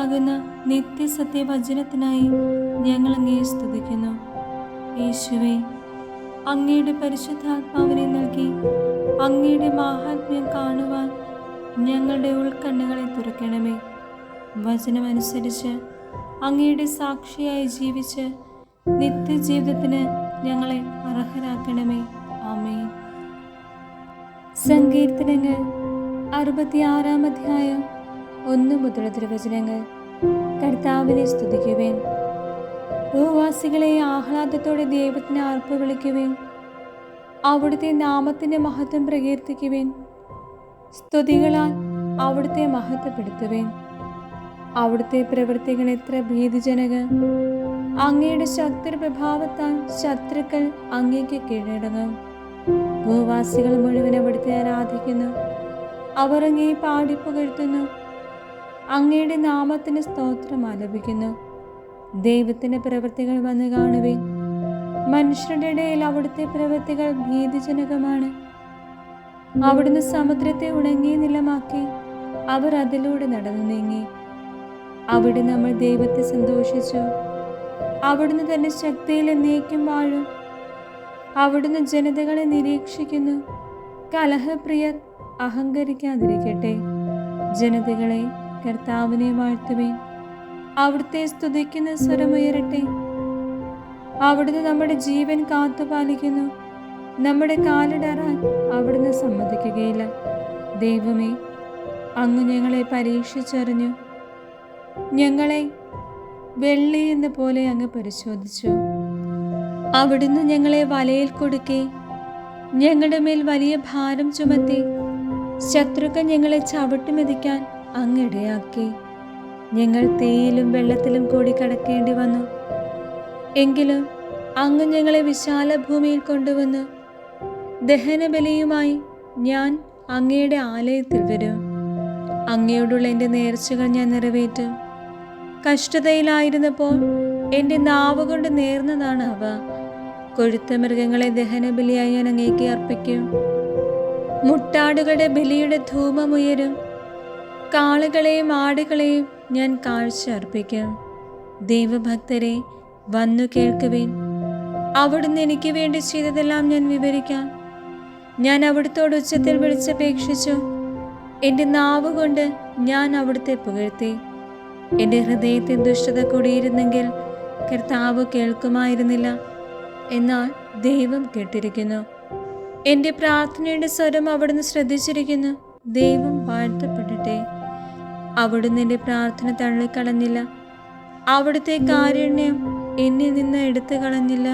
ജീവനാകുന്ന നിത്യസത്യവചനത്തിനായി ഞങ്ങൾ അങ്ങയെ സ്തുതിക്കുന്നു. യേശുവേ, അങ്ങയുടെ പരിശുദ്ധാത്മാവിനെ നൽകി അങ്ങയുടെ മാഹാത്മ്യം കാണുവാൻ ഞങ്ങളുടെ ഉൾക്കണ്ണുകളെ തുറക്കണമേ. വചനമനുസരിച്ച് അങ്ങയുടെ സാക്ഷിയായി ജീവിച്ച് നിത്യജീവിതത്തിന് ഞങ്ങളെ അർഹരാക്കണമേ. ആമേൻ. സങ്കീർത്തനങ്ങൾ 66-ാം അധ്യായം 1 മുതൽ തിരുവചനങ്ങൾ. കർത്താവിനെ സ്തുതിക്കുവേൻ. ഭൂവാസികളെ ആഹ്ലാദത്തോടെ ദൈവത്തിന് ആർപ്പ് വിളിക്കുവേൻ. അവിടുത്തെ നാമത്തിൻ്റെ മഹത്വം പ്രകീർത്തിക്കുവേൻ. സ്തുതികളാൽ അവിടുത്തെ മഹത്വപ്പെടുത്തുവേൻ. അവിടുത്തെ പ്രവൃത്തികൾ എത്ര ഭീതിജനകം! അങ്ങയുടെ ശക്തി പ്രഭാവത്താൽ ശത്രുക്കൾ അങ്ങേക്ക് കീഴടങ്ങും. ഭൂവാസികൾ മുഴുവൻ അവിടുത്തെ ആരാധിക്കുന്നു. അവർ അങ്ങയെ പാടിപ്പുകഴ്ത്തുന്നു. അങ്ങയുടെ നാമത്തിന് സ്തോത്രം ആലപിക്കുന്നു. ദൈവത്തിൻ്റെ പ്രവൃത്തികൾ വന്ന് കാണുവേൻ. മനുഷ്യരുടെ ഇടയിൽ അവിടുത്തെ പ്രവൃത്തികൾ ഭീതിജനകമാണ്. അവിടുന്ന് സമുദ്രത്തെ ഉണങ്ങിയ നിലമാക്കി. അവർ അതിലൂടെ നടന്നു നീങ്ങി. അവിടെ നമ്മൾ ദൈവത്തെ സന്തോഷിച്ചു. അവിടുന്ന് തന്റെ ശക്തിയിൽ എന്നേക്കും വാഴും. അവിടുന്ന് ജനതകളെ നിരീക്ഷിക്കുന്നു. കലഹപ്രിയർ അഹങ്കരിക്കാതിരിക്കട്ടെ. ജനതകളെ കർത്താവിനെ വാഴ്ത്തുവേൻ. അവിടുത്തെ സ്തുതിക്കുന്ന സ്വരമുയരട്ടെ. അവിടുന്ന് നമ്മുടെ ജീവൻ കാത്തുപാലിക്കുന്നു. നമ്മുടെ കാലിടറാൻ അവിടുന്ന് സമ്മതിക്കുകയില്ല. ദൈവമേ, അങ്ങ് ഞങ്ങളെ പരീക്ഷിച്ചറിഞ്ഞു. ഞങ്ങളെ വെള്ളി എന്ന പോലെ അങ്ങ് പരിശോധിച്ചു. അവിടുന്ന് ഞങ്ങളെ വലയിൽ കൊടുക്കെ ഞങ്ങളുടെ മേൽ വലിയ ഭാരം ചുമത്തി. ശത്രുക്കൾ ഞങ്ങളെ ചവിട്ടിമെതിക്കാൻ അങ്ങിടയാക്കി. ഞങ്ങൾ തീയിലും വെള്ളത്തിലും കൂടി കടക്കേണ്ടി വന്നു. എങ്കിലും അങ്ങ് ഞങ്ങളെ വിശാല ഭൂമിയിൽ കൊണ്ടുവന്നു. ദഹനബലിയുമായി ഞാൻ അങ്ങയുടെ ആലയത്തിൽ വരും. അങ്ങയോടുള്ള എൻ്റെ നേർച്ചകൾ ഞാൻ നിറവേറ്റും. കഷ്ടതയിലായിരുന്നപ്പോൾ എൻ്റെ നാവ് കൊണ്ട് നേർന്നതാണ് അവ. കൊഴുത്ത മൃഗങ്ങളെ ദഹനബലിയായി ഞാൻ അങ്ങേക്ക് അർപ്പിക്കും. മുട്ടാടുകളുടെ ബലിയുടെ ധൂമമുയരും. കാളകളെയും ആടുകളെയും ഞാൻ കാഴ്ച അർപ്പിക്കും. ദൈവഭക്തരെ, വന്നു കേൾക്കുവേൻ. അവിടുന്ന് എനിക്ക് വേണ്ടി ചെയ്തതെല്ലാം ഞാൻ വിവരിക്കാം. ഞാൻ അവിടുത്തോട് ഉച്ചത്തിൽ വിളിച്ചപേക്ഷിച്ചു. എൻ്റെ നാവ് കൊണ്ട് ഞാൻ അവിടുത്തെ പുകഴ്ത്തി. എൻ്റെ ഹൃദയത്തിൽ ദുഷ്ടത കൂടിയിരുന്നെങ്കിൽ കർത്താവ് കേൾക്കുമായിരുന്നില്ല. എന്നാൽ ദൈവം കേട്ടിരിക്കുന്നു. എൻ്റെ പ്രാർത്ഥനയുടെ സ്വരം അവിടുന്ന് ശ്രദ്ധിച്ചിരിക്കുന്നു. ദൈവം വാഴ്ത്തപ്പെടട്ടെ. അവിടുന്ന് എൻ്റെ പ്രാർത്ഥന തള്ളിക്കളഞ്ഞില്ല. അവിടുത്തെ കാരുണ്യം എന്നിൽ നിന്ന് എടുത്തു കളഞ്ഞില്ല.